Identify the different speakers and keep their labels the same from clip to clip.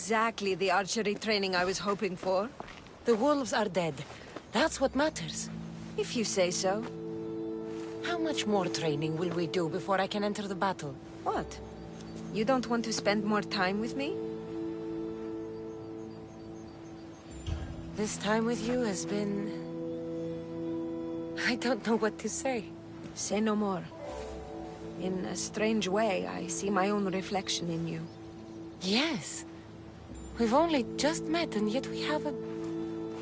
Speaker 1: exactly the archery training I was hoping for.
Speaker 2: The wolves are dead. That's what matters.
Speaker 1: If you say so.
Speaker 2: How much more training will we do before I can enter the battle?
Speaker 1: What? You don't want to spend more time with me?
Speaker 2: This time with you has been... I don't know what to say.
Speaker 1: Say no more. In a strange way, I see my own reflection in you.
Speaker 2: Yes. We've only just met, and yet we have a...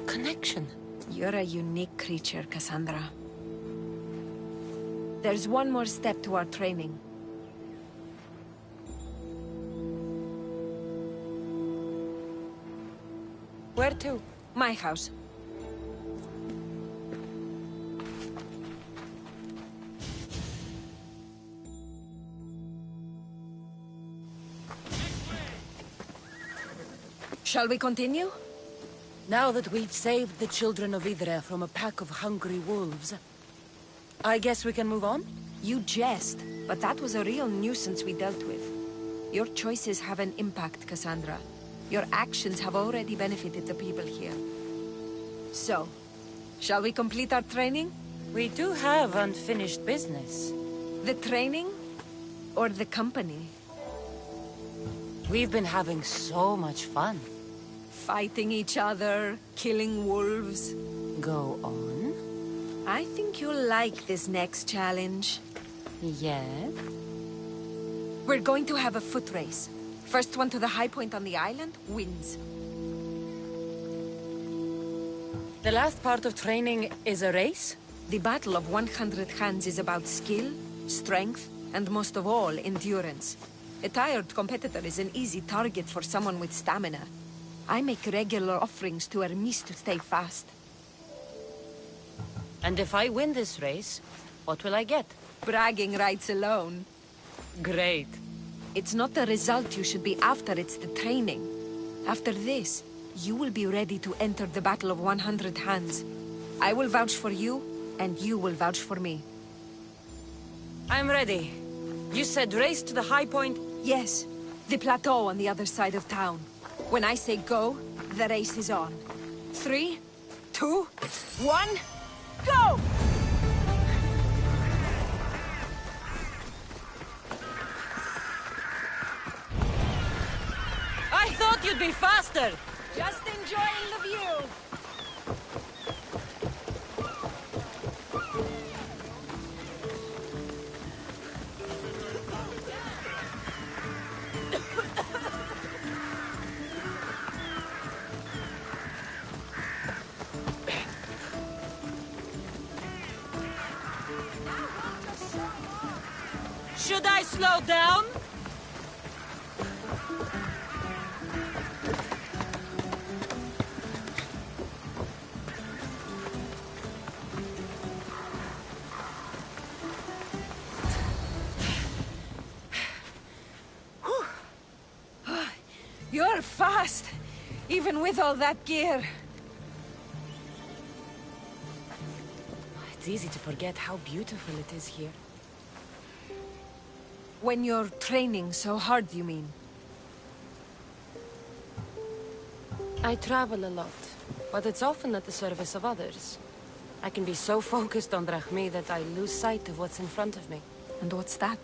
Speaker 2: connection.
Speaker 1: You're a unique creature, Cassandra. There's one more step to our training.
Speaker 2: Where to?
Speaker 1: My house. Shall we continue?
Speaker 2: Now that we've saved the children of Idre from a pack of hungry wolves, I guess we can move on?
Speaker 1: You jest, but that was a real nuisance we dealt with. Your choices have an impact, Cassandra. Your actions have already benefited the people here. So, shall we complete our training?
Speaker 2: We do have unfinished business.
Speaker 1: The training? Or the company?
Speaker 2: We've been having so much fun.
Speaker 1: Fighting each other, killing wolves.
Speaker 2: Go on.
Speaker 1: I think you'll like this next challenge.
Speaker 2: Yeah?
Speaker 1: We're going to have a foot race. First one to the high point on the island wins.
Speaker 2: The last part of training is a race?
Speaker 1: The Battle of 100 Hands is about skill, strength, and most of all, endurance. A tired competitor is an easy target for someone with stamina. I make regular offerings to Hermes to stay fast.
Speaker 2: And if I win this race, what will I get?
Speaker 1: Bragging rights alone.
Speaker 2: Great.
Speaker 1: It's not the result you should be after, it's the training. After this, you will be ready to enter the Battle of 100 Hands. I will vouch for you, and you will vouch for me.
Speaker 2: I'm ready. You said race to the high point?
Speaker 1: Yes, the plateau on the other side of town. When I say go, the race is on. 3, 2, 1, go!
Speaker 2: I thought you'd be faster!
Speaker 1: Just enjoying the view!
Speaker 2: Should I slow down?
Speaker 1: You're fast, even with all that gear.
Speaker 2: It's easy to forget how beautiful it is here.
Speaker 1: When you're training so hard, you mean?
Speaker 2: I travel a lot, but it's often at the service of others. I can be so focused on Drachmi that I lose sight of what's in front of me.
Speaker 1: And what's that?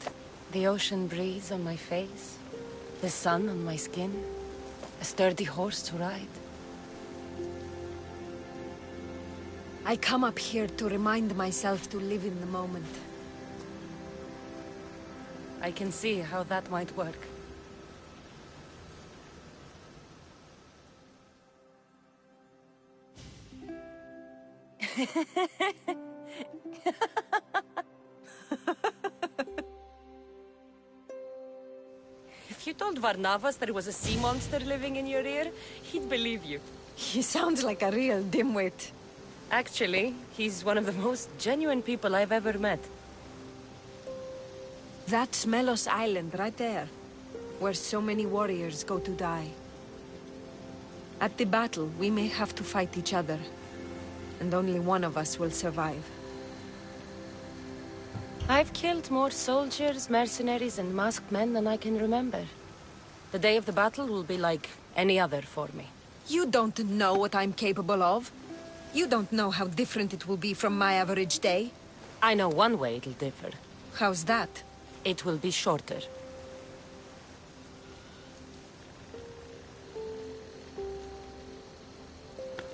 Speaker 2: The ocean breeze on my face, the sun on my skin, a sturdy horse to ride.
Speaker 1: I come up here to remind myself to live in the moment.
Speaker 2: I can see how that might work. If you told Varnavas there was a sea monster living in your ear, he'd believe you.
Speaker 1: He sounds like a real dimwit.
Speaker 2: Actually, he's one of the most genuine people I've ever met.
Speaker 1: That's Melos Island, right there. Where so many warriors go to die. At the battle, we may have to fight each other. And only one of us will survive.
Speaker 2: I've killed more soldiers, mercenaries, and masked men than I can remember. The day of the battle will be like Any other for me.
Speaker 1: You don't know what I'm capable of. You don't know how different it will be from my average day.
Speaker 2: I know one way it'll differ.
Speaker 1: How's that?
Speaker 2: It will be shorter.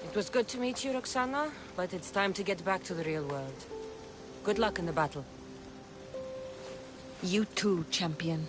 Speaker 2: It was good to meet you, Roxana, but it's time to get back to the real world. Good luck in the battle.
Speaker 1: You too, champion.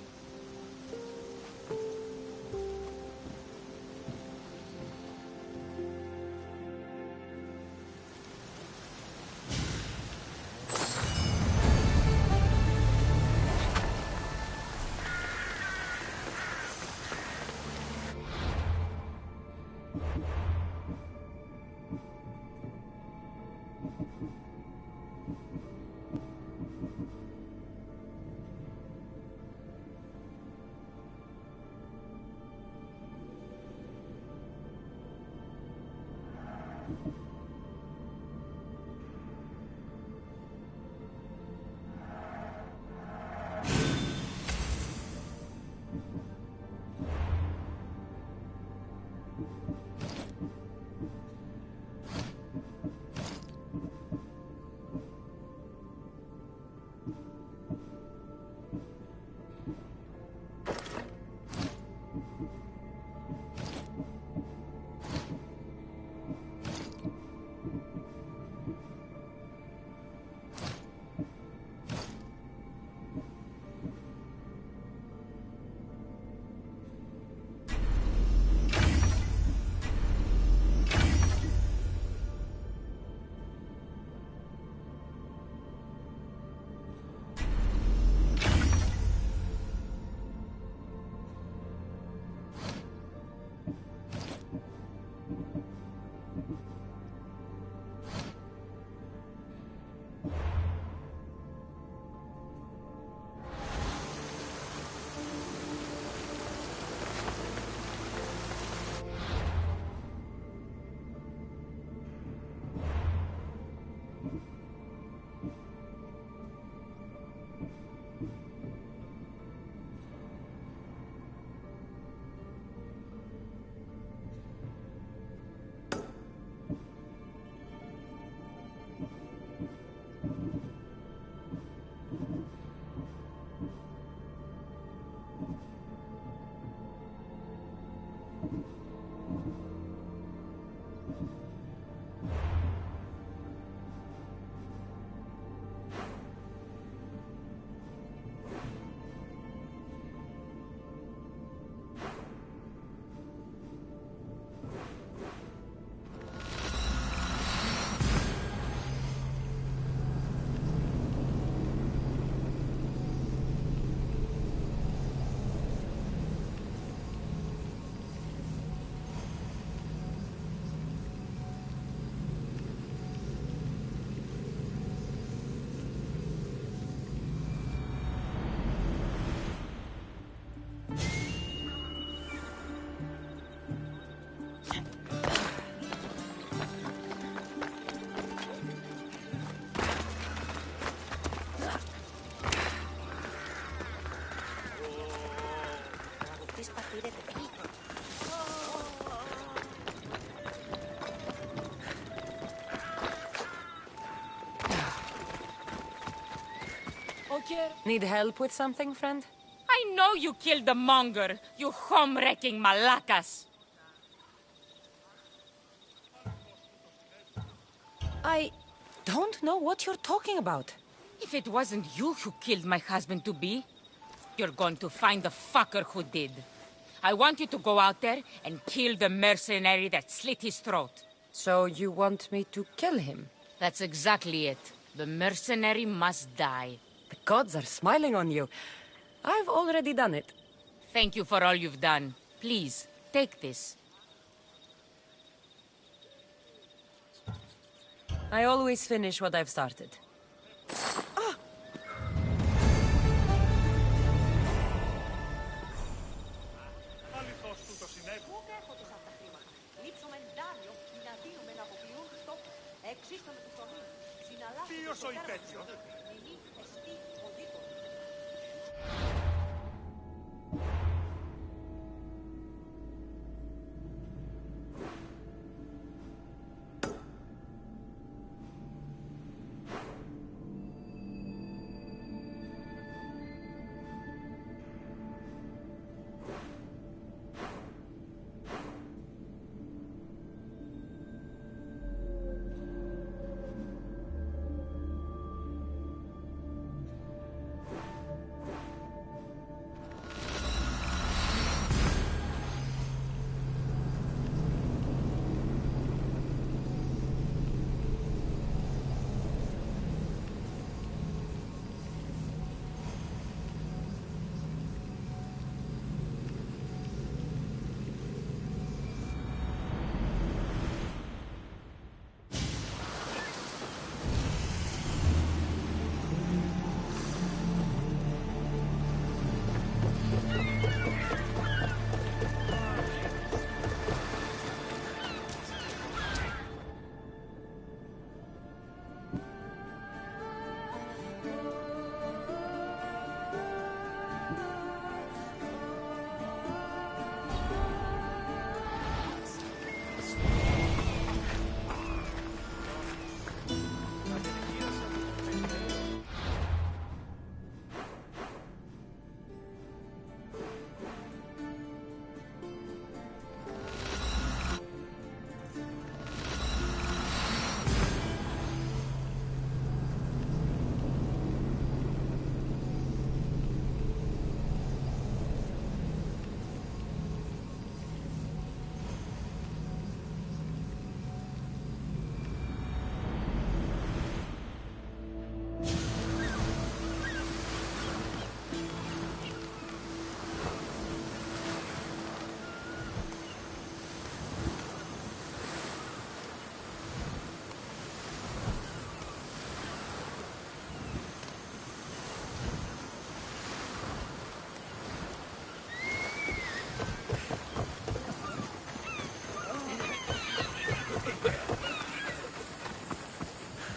Speaker 2: Need help with something, friend?
Speaker 3: I know you killed the monger, you home-wrecking malacas.
Speaker 2: I don't know what you're talking about.
Speaker 3: If it wasn't you who killed my husband-to-be, you're going to find the fucker who did. I want you to go out there and kill the mercenary that slit his throat.
Speaker 2: So you want me to kill him?
Speaker 3: That's exactly it. The mercenary must die.
Speaker 2: The gods are smiling on you. I've already done it.
Speaker 3: Thank you for all you've done. Please, take this.
Speaker 2: I always finish what I've started.
Speaker 4: Ποιος ο υπέτειος?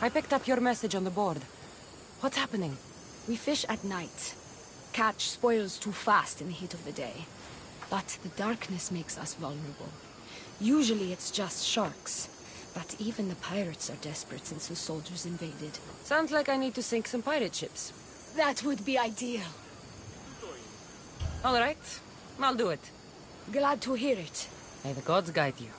Speaker 2: I picked up your message on the board. What's happening?
Speaker 5: We fish at night. Catch spoils too fast in the heat of the day. But the darkness makes us vulnerable. Usually it's just sharks. But even the pirates are desperate since the soldiers invaded.
Speaker 2: Sounds like I need to sink some pirate ships.
Speaker 5: That would be ideal.
Speaker 2: All right, I'll do it.
Speaker 5: Glad to hear it.
Speaker 2: May the gods guide you.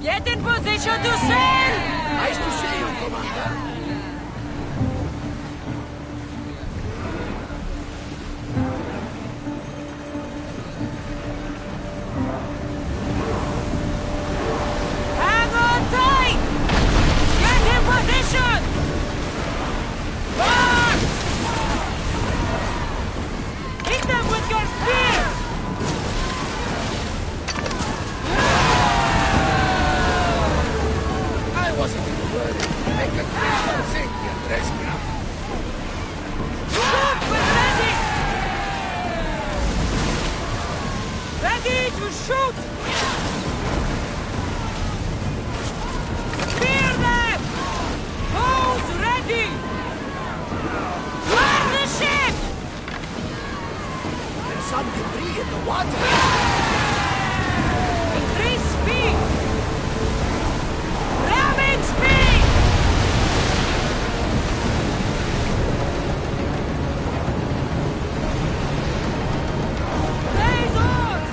Speaker 2: Get in position to sail!
Speaker 4: Nice to see you, Commander.
Speaker 2: Hang on tight! Get in position! March! Hit them with your spears!
Speaker 4: I wasn't in a hurry. Make a clear safety and dress me up.
Speaker 2: Shoot! We're ready! Ready to shoot! Spear them! Who's ready? Clear the ship!
Speaker 4: There's some debris in the water.
Speaker 2: Increase speed! Ramming speed! Blaze oars!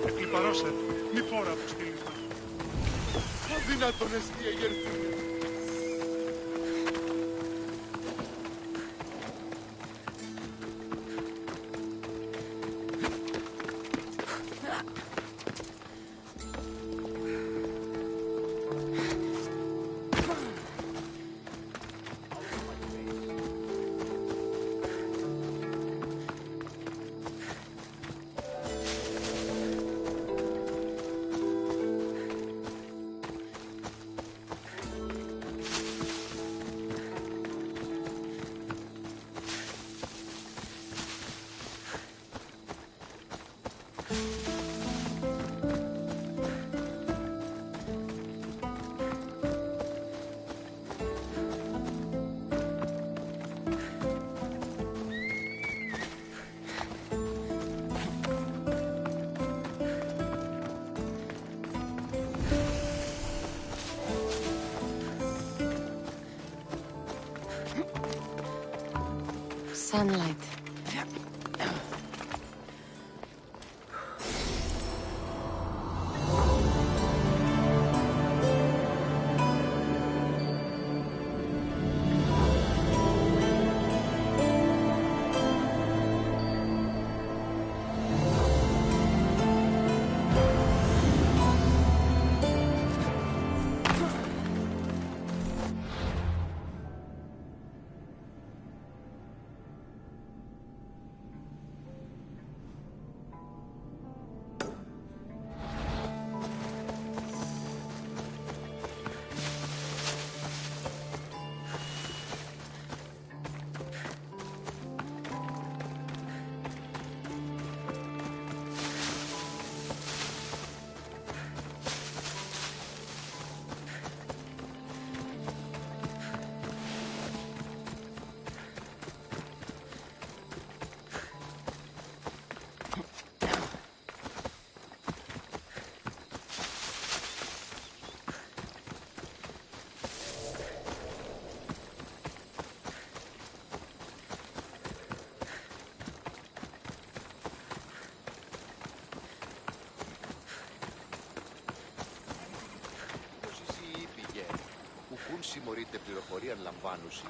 Speaker 6: Εκλυπαρώστε. Μη φόρα αποστείλεις μας.
Speaker 4: Αδύνατον εστί εγερθούμε.
Speaker 2: Sunlight.
Speaker 4: Συμμορείται πληροφορία λαμβάνουση.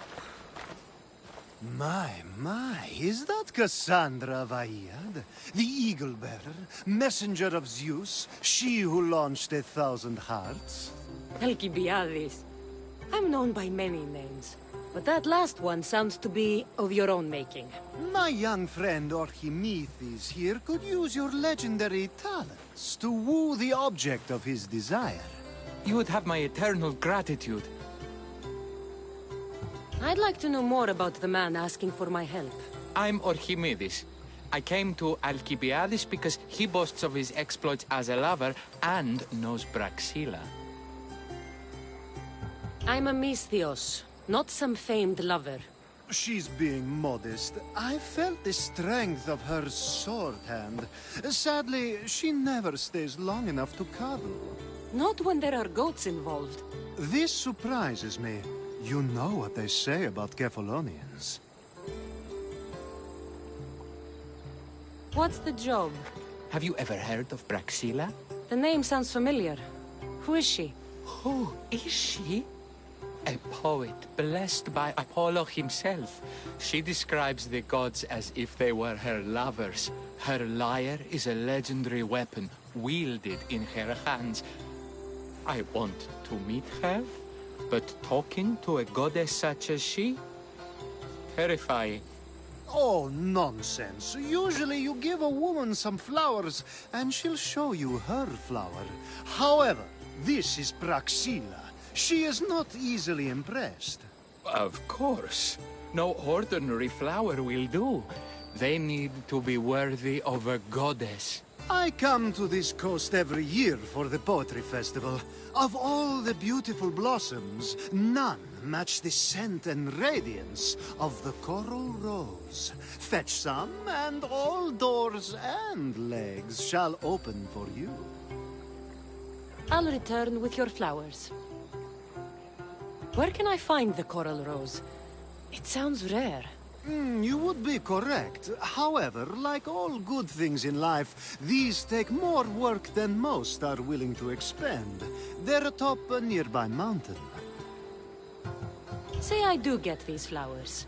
Speaker 7: My, is that Cassandra Vaiad, the Eagle-Bearer, messenger of Zeus, she who launched 1,000 hearts?
Speaker 2: Alcibiades. I'm known by many names, but that last one sounds to be of your own making.
Speaker 7: My young friend Archimedes here could use your legendary talents to woo the object of his desire.
Speaker 8: You would have my eternal gratitude.
Speaker 2: I'd like to know more about the man asking for my help.
Speaker 8: I'm Archimedes. I came to Alcibiades because he boasts of his exploits as a lover and knows Praxila.
Speaker 2: I'm a Misthios, not some famed lover.
Speaker 7: She's being modest. I felt the strength of her sword hand. Sadly, she never stays long enough to cuddle.
Speaker 2: Not when there are goats involved.
Speaker 7: This surprises me. You know what they say about Kephalonians.
Speaker 2: What's the job?
Speaker 8: Have you ever heard of Praxila?
Speaker 2: The name sounds familiar. Who is she?
Speaker 8: Who is she? A poet blessed by Apollo himself. She describes the gods as if they were her lovers. Her lyre is a legendary weapon wielded in her hands. I want to meet her, but talking to a goddess such as she? Terrifying.
Speaker 7: Oh, nonsense. Usually you give a woman some flowers, and she'll show you her flower. However, this is Praxila. She is not easily impressed.
Speaker 8: Of course. No ordinary flower will do. They need to be worthy of a goddess.
Speaker 7: I come to this coast every year for the Poetry Festival. Of all the beautiful blossoms, none match the scent and radiance of the coral rose. Fetch some, and all doors and legs shall open for you.
Speaker 2: I'll return with your flowers. Where can I find the coral rose? It sounds rare.
Speaker 7: You would be correct. However, like all good things in life, these take more work than most are willing to expend. They're atop a nearby mountain.
Speaker 2: Say I do get these flowers.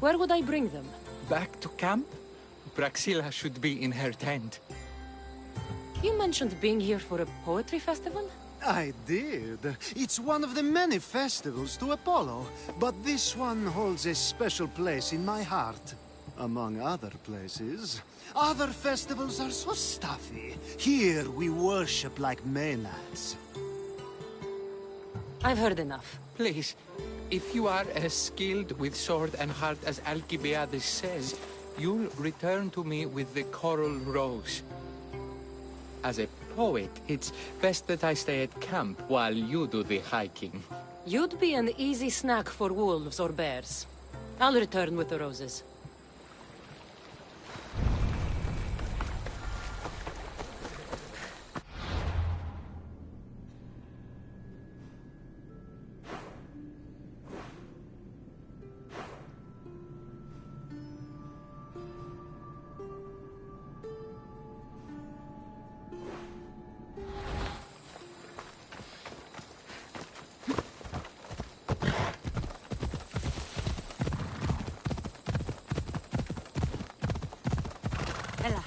Speaker 2: Where would I bring them?
Speaker 8: Back to camp? Praxilla should be in her tent.
Speaker 2: You mentioned being here for a poetry festival?
Speaker 7: I did. It's one of the many festivals to Apollo, but this one holds a special place in my heart. Among other places. Other festivals are so stuffy. Here we worship like Maenads.
Speaker 2: I've heard enough.
Speaker 8: Please, if you are as skilled with sword and heart as Alcibiades says, you'll return to me with the coral rose. As a poet, it's best that I stay at camp while you do the hiking.
Speaker 2: You'd be an easy snack for wolves or bears. I'll return with the roses.
Speaker 1: Ella.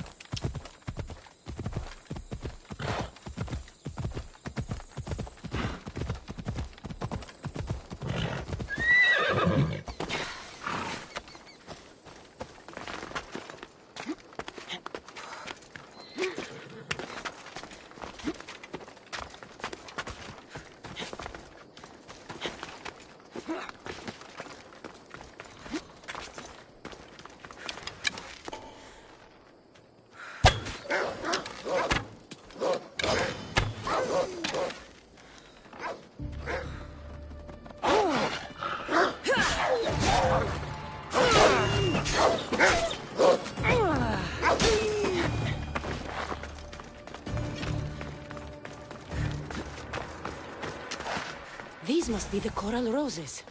Speaker 2: These must be the coral roses.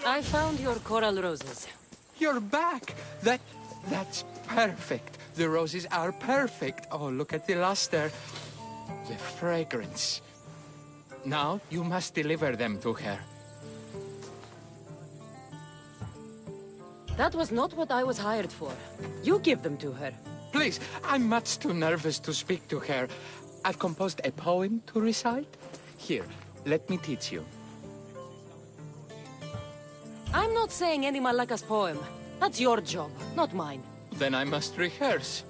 Speaker 2: I found your coral roses.
Speaker 8: You're back! That's perfect. The roses are perfect. Oh, look at the luster. The fragrance. Now, you must deliver them to her.
Speaker 2: That was not what I was hired for. You give them to her.
Speaker 8: Please, I'm much too nervous to speak to her. I've composed a poem to recite. Here, let me teach you.
Speaker 2: I'm not saying any Malakas poem. That's your job, not mine.
Speaker 8: Then I must rehearse.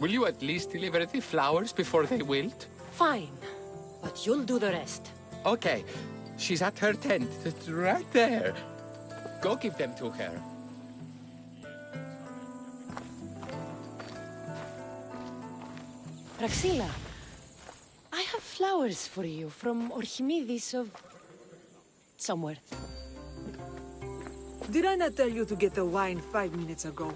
Speaker 8: Will you at least deliver the flowers before they wilt?
Speaker 2: Fine, but you'll do the rest.
Speaker 8: Okay, she's at her tent. It's right there. Go give them to her.
Speaker 2: Praxilla, I have flowers for you from Orchimidis of... somewhere.
Speaker 9: Did I not tell you to get the wine 5 minutes ago?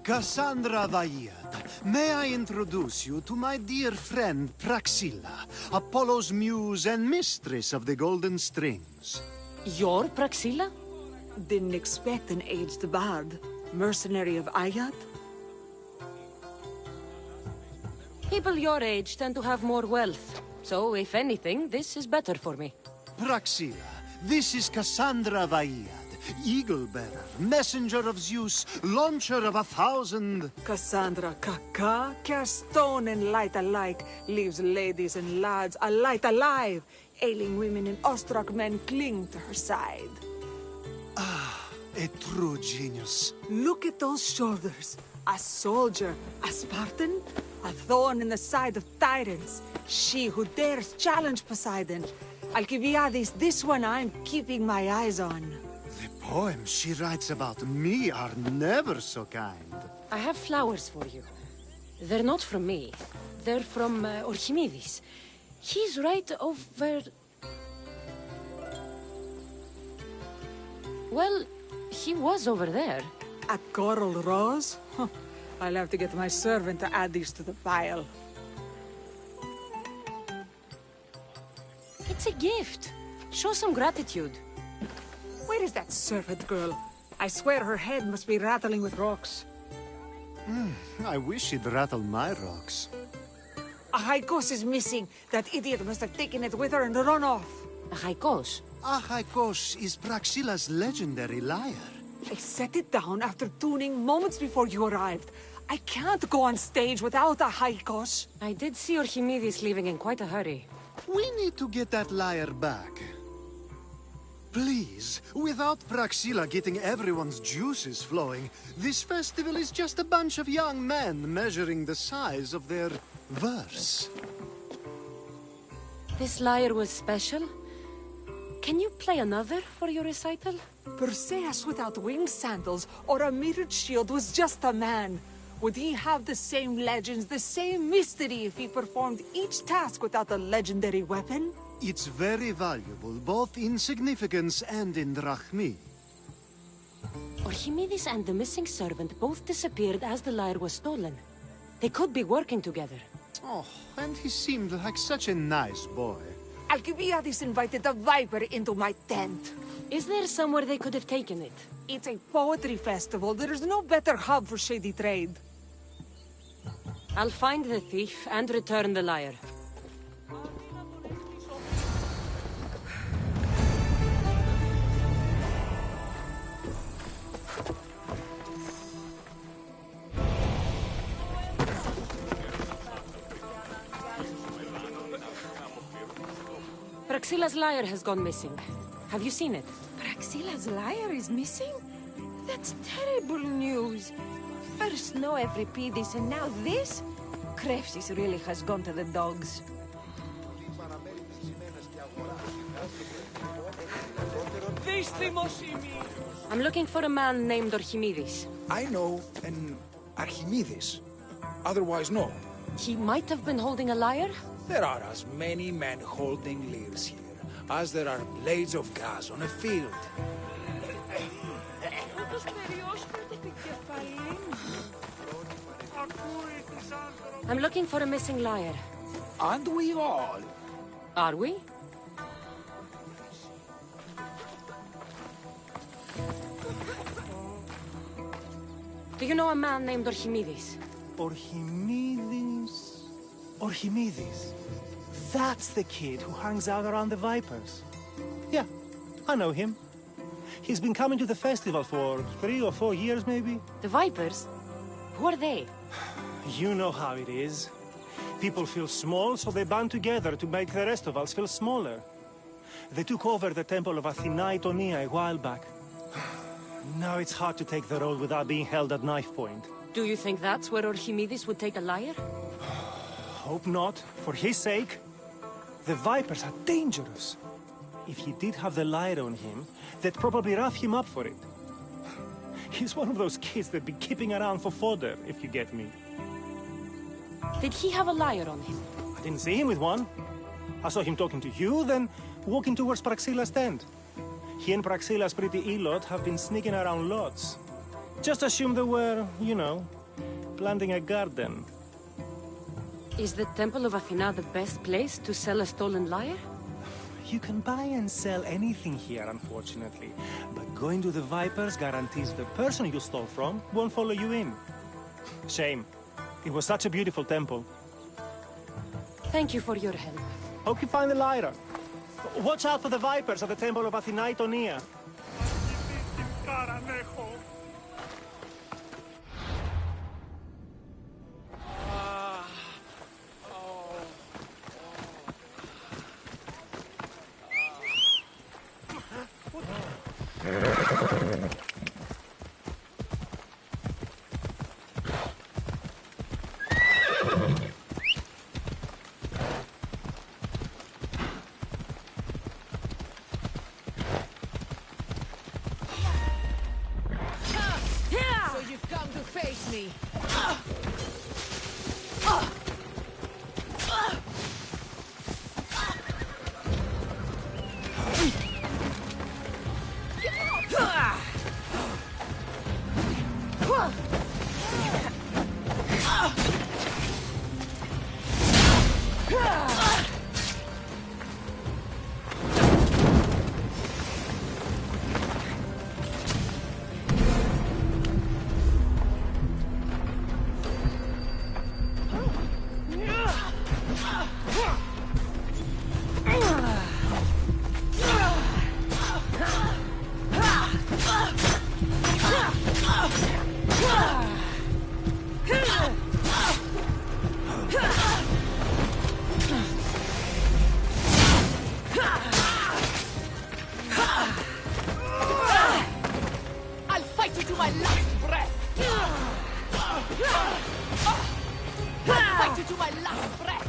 Speaker 7: Cassandra Vaiad, may I introduce you to my dear friend Praxilla, Apollo's muse and mistress of the Golden Strings.
Speaker 2: You're Praxilla?
Speaker 9: Didn't expect an aged bard. Mercenary of Ayat?
Speaker 2: People your age tend to have more wealth. So, if anything, this is better for me.
Speaker 7: Praxilla, this is Cassandra Vaiad, Eagle-bearer, messenger of Zeus, launcher of 1,000...
Speaker 9: Cassandra Kaka, care stone and light alike, leaves ladies and lads alight alive. Ailing women and awestruck men cling to her side.
Speaker 7: Ah, a true genius.
Speaker 9: Look at those shoulders. A soldier, a Spartan, A thorn in the side of tyrants. She who dares challenge Poseidon. Alcibiades, this one I'm keeping my eyes on.
Speaker 7: The poems she writes about me are never so kind.
Speaker 2: I have flowers for you. They're not from me. They're from Archimedes. He's right over... Well, he was over there.
Speaker 9: A coral rose? Huh. I'll have to get my servant to add these to the pile.
Speaker 2: It's a gift. Show some gratitude.
Speaker 9: Where is that servant girl? I swear her head must be rattling with rocks.
Speaker 7: I wish she'd rattle my rocks.
Speaker 9: A Haikos is missing. That idiot must have taken it with her and run off.
Speaker 2: A Haikos?
Speaker 7: Achaikos is Praxila's legendary lyre.
Speaker 9: I set it down after tuning moments before you arrived. I can't go on stage without a Haikos.
Speaker 2: I did see Archimedes leaving in quite a hurry.
Speaker 7: We need to get that lyre back. Please, without Praxila getting everyone's juices flowing, this festival is just a bunch of young men measuring the size of their verse.
Speaker 2: This lyre was special? Can you play another for your recital?
Speaker 9: Perseus without winged sandals or a mirrored shield was just a man. Would he have the same legends, the same mystery if he performed each task without a legendary weapon?
Speaker 7: It's very valuable, both in significance and in drachmi.
Speaker 2: Archimedes and the missing servant both disappeared as the lyre was stolen. They could be working together.
Speaker 7: Oh, and he seemed like such a nice boy.
Speaker 9: Alcibiades invited the Viper into my tent.
Speaker 2: Is there somewhere they could have taken it?
Speaker 9: It's a poetry festival. There's no better hub for shady trade.
Speaker 2: I'll find the thief and return the lyre. Praxila's lyre has gone missing. Have you seen it?
Speaker 1: Praxila's lyre is missing? That's terrible news. First no Euripides and now this? Krepsis really has gone to the dogs.
Speaker 2: I'm looking for a man named Archimedes.
Speaker 4: I know an Archimedes. Otherwise, no.
Speaker 2: He might have been holding a lyre?
Speaker 4: There are as many men holding lyres here as there are blades of grass on a field.
Speaker 2: I'm looking for a missing lyre.
Speaker 4: Aren't we all?
Speaker 2: Are we? Do you know a man named Archimedes?
Speaker 10: Archimedes? Archimedes? That's the kid who hangs out around the Vipers. Yeah, I know him. He's been coming to the festival for 3 or 4 years, maybe.
Speaker 2: The Vipers? Who are they?
Speaker 10: You know how it is. People feel small, so they band together to make the rest of us feel smaller. They took over the temple of Athena Itonia a while back. Now it's hard to take the road without being held at knife point.
Speaker 2: Do you think that's where Archimedes would take a lyre?
Speaker 10: Hope not. For his sake. The Vipers are dangerous. If he did have the lyre on him, they'd probably rough him up for it. He's one of those kids that'd be keeping around for fodder, if you get me.
Speaker 2: Did he have a lyre on him?
Speaker 10: I didn't see him with one. I saw him talking to you, then walking towards Praxila's tent. He and Praxila's pretty Elot have been sneaking around lots. Just assume they were, you know, planting a garden.
Speaker 2: Is the Temple of Athena the best place to sell a stolen lyre?
Speaker 10: You can buy and sell anything here, unfortunately. But going to the Vipers guarantees the person you stole from won't follow you in. Shame. It was such a beautiful temple.
Speaker 2: Thank you for your help.
Speaker 10: Hope you find the lyre. Watch out for the Vipers at the Temple of Athena Itonia.
Speaker 1: easy.
Speaker 11: I'll fight you to my last breath! I'll fight you to my last breath!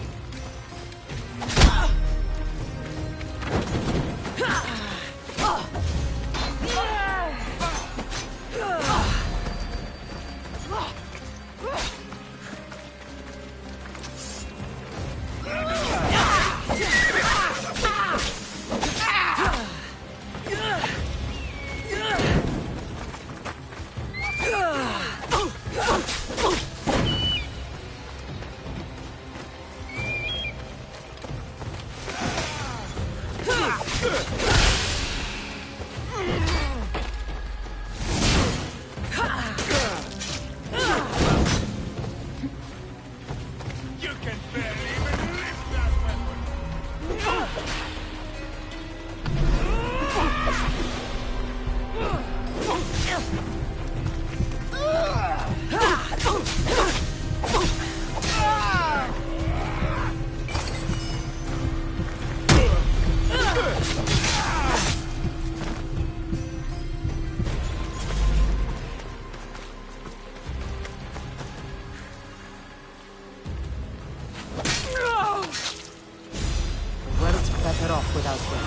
Speaker 6: You can barely even lift that weapon!
Speaker 2: The world's better off without him.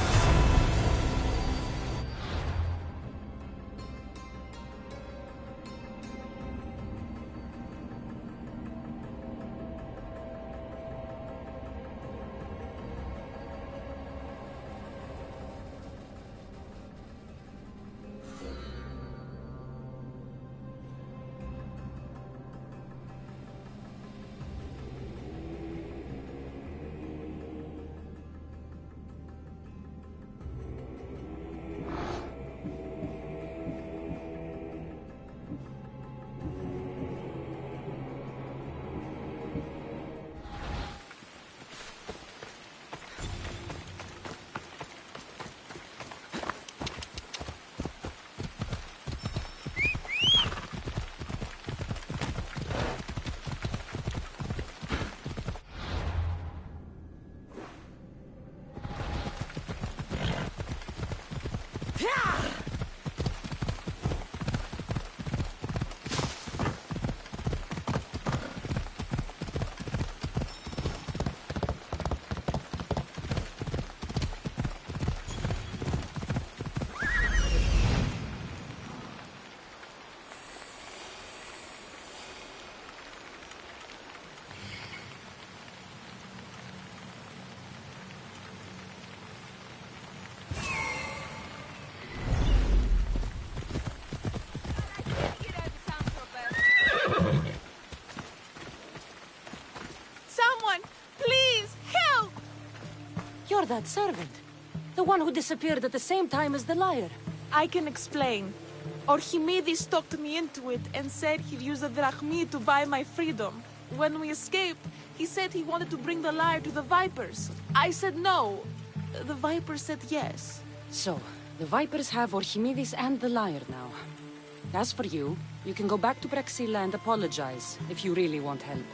Speaker 11: Someone, please, help!
Speaker 2: You're that servant. The one who disappeared at the same time as the liar.
Speaker 11: I can explain. Archimedes talked me into it and said he'd use the drachmi to buy my freedom. When we escaped, he said he wanted to bring the liar to the Vipers. I said no. The Vipers said yes.
Speaker 2: So, the Vipers have Archimedes and the liar now. As for you, you can go back to Praxilla and apologize if you really want help.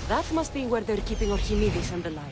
Speaker 2: That must be where they're keeping Archimedes and the lyre.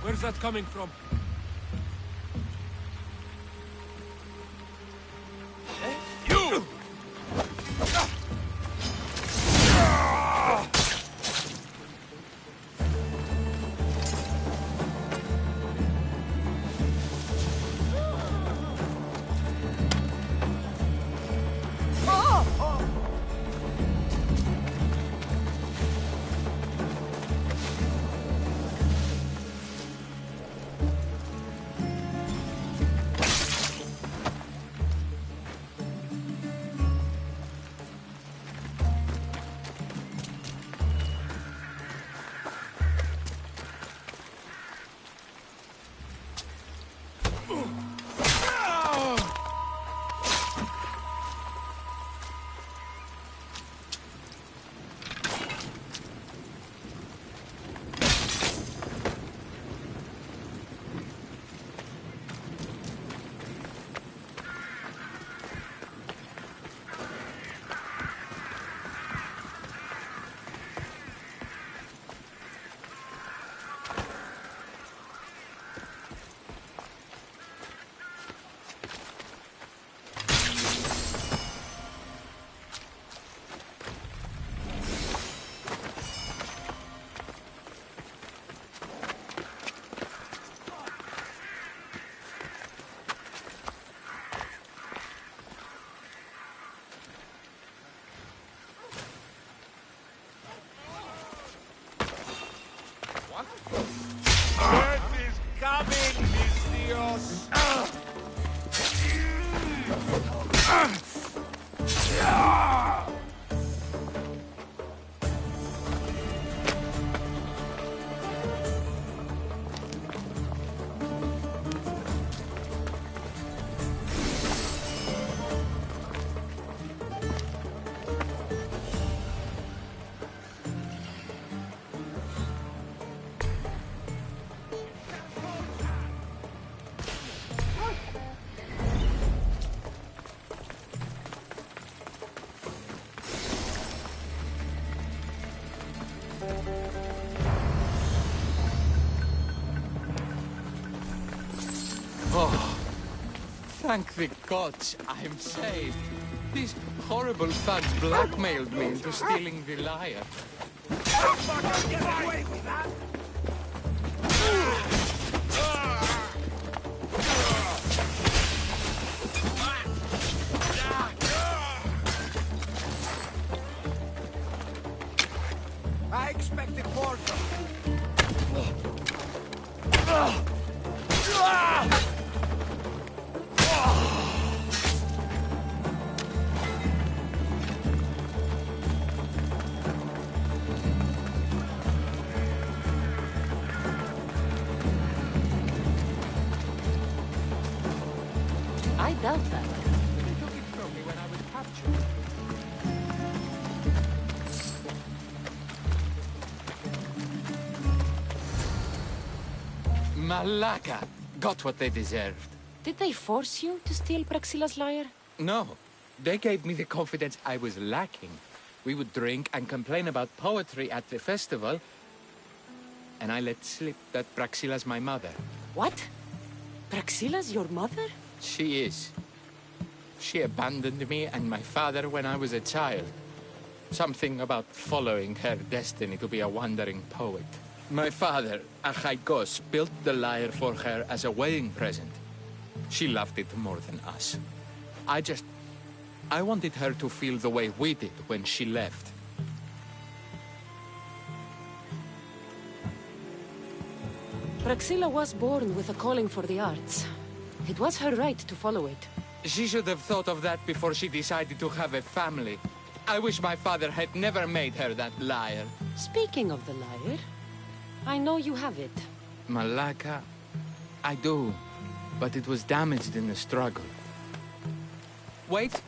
Speaker 6: Where's that coming from? You! Death is coming, mis Dios!
Speaker 8: Oh, thank the gods I'm saved. These horrible thugs blackmailed me into stealing the lyre.
Speaker 6: Get away with that! I expected more from
Speaker 2: I doubt that.
Speaker 8: They took it from me when I was captured. Malaka got what they deserved.
Speaker 2: Did they force you to steal Praxila's lyre?
Speaker 8: No, they gave me the confidence I was lacking. We would drink and complain about poetry at the festival, and I let slip that Praxila's my mother.
Speaker 2: What? Praxila's your mother?
Speaker 8: She is. She abandoned me and my father when I was a child. Something about following her destiny to be a wandering poet. My father, Archaikos, built the lyre for her as a wedding present. She loved it more than us. I wanted her to feel the way we did when she left.
Speaker 2: Praxilla was born with a calling for the arts. It was her right to follow it.
Speaker 8: She should have thought of that before she decided to have a family. I wish my father had never made her that lyre.
Speaker 2: Speaking of the lyre, I know you have it.
Speaker 8: Malaka, I do, but it was damaged in the struggle. Wait,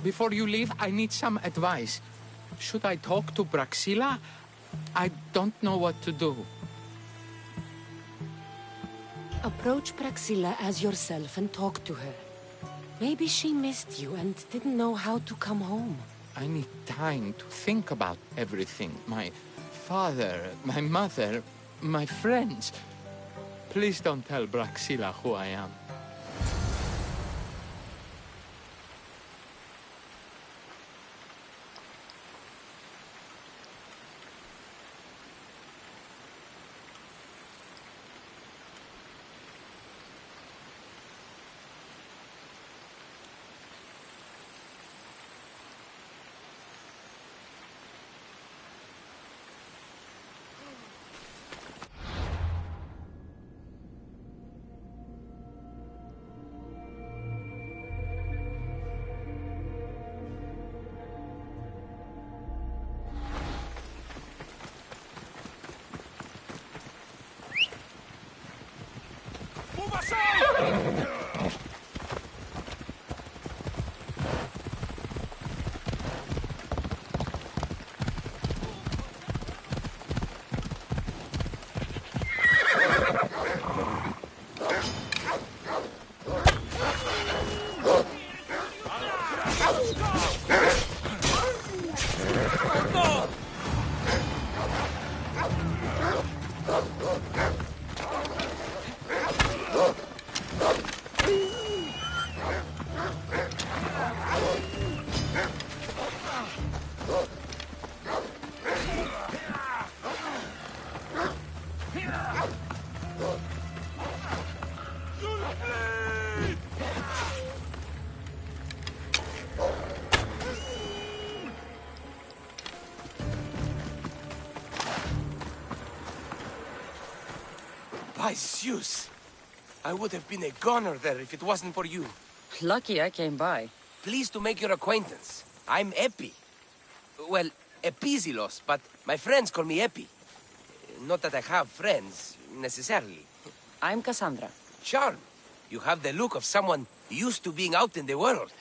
Speaker 8: before you leave, I need some advice. Should I talk to Praxilla? I don't know what to do.
Speaker 2: Approach Praxilla as yourself and talk to her. Maybe she missed you and didn't know how to come home.
Speaker 8: I need time to think about everything. My father, my mother, my friends. Please don't tell Praxilla who I am.
Speaker 12: By Zeus! I would have been a goner there if it wasn't for you.
Speaker 2: Lucky I came by.
Speaker 12: Pleased to make your acquaintance. I'm Epi. Well, Epizilos, but my friends call me Epi. Not that I have friends, necessarily.
Speaker 2: I'm Cassandra.
Speaker 12: Charm. You have the look of someone used to being out in the world.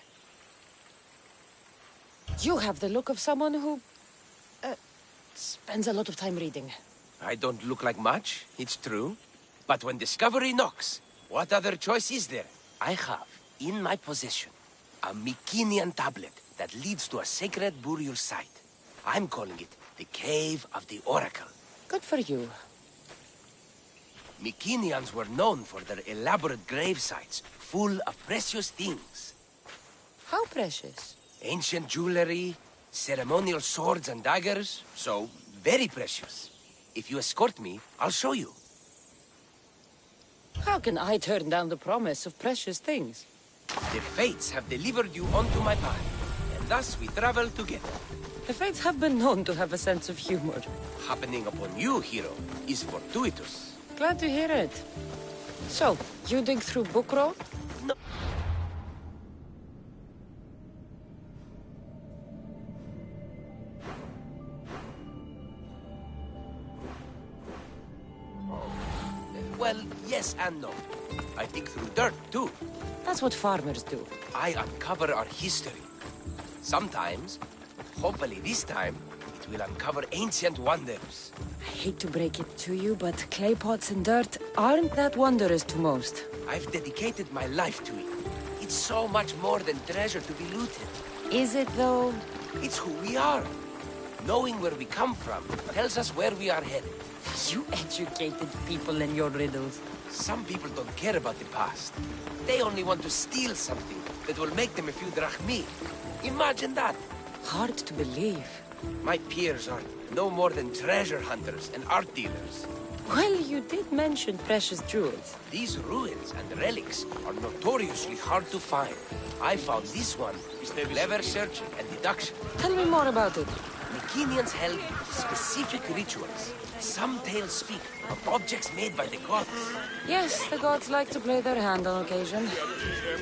Speaker 2: You have the look of someone who... spends a lot of time reading.
Speaker 12: I don't look like much, it's true. But when discovery knocks, what other choice is there? I have, in my possession, a Mycenian tablet that leads to a sacred burial site. I'm calling it the Cave of the Oracle.
Speaker 2: Good for you.
Speaker 12: Mycenians were known for their elaborate grave sites, full of precious things.
Speaker 2: How precious?
Speaker 12: Ancient jewelry, ceremonial swords and daggers, so very precious. If you escort me, I'll show you.
Speaker 2: How can I turn down the promise of precious things?
Speaker 12: The Fates have delivered you onto my path, and thus we travel together.
Speaker 2: The Fates have been known to have a sense of humor.
Speaker 12: Happening upon you, hero, is fortuitous.
Speaker 2: Glad to hear it. So, you dig through Bookro?
Speaker 12: No. Well, yes and no. I dig through dirt, too.
Speaker 2: That's what farmers do.
Speaker 12: I uncover our history. Sometimes, hopefully this time, it will uncover ancient wonders.
Speaker 2: I hate to break it to you, but clay pots and dirt aren't that wondrous to most.
Speaker 12: I've dedicated my life to it. It's so much more than treasure to be looted.
Speaker 2: Is it, though?
Speaker 12: It's who we are. Knowing where we come from tells us where we are headed.
Speaker 2: You educated people and your riddles.
Speaker 12: Some people don't care about the past. They only want to steal something that will make them a few drachmi. Imagine that.
Speaker 2: Hard to believe.
Speaker 12: My peers are no more than treasure hunters and art dealers.
Speaker 2: Well, you did mention precious jewels.
Speaker 12: These ruins and relics are notoriously hard to find. I found this one with clever search and deduction.
Speaker 2: Tell me more about it.
Speaker 12: Mycenaeans held specific rituals. Some tales speak of objects made by the gods.
Speaker 2: Yes, the gods like to play their hand on occasion.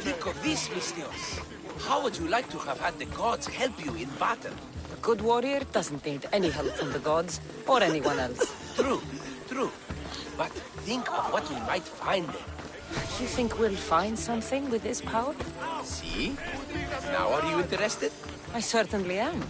Speaker 12: Think of this, Mystios. How would you like to have had the gods help you in battle?
Speaker 2: A good warrior doesn't need any help from the gods, or anyone else.
Speaker 12: True, true. But think of what we might find there.
Speaker 2: You think we'll find something with this power?
Speaker 12: See? Now are you interested?
Speaker 2: I certainly am.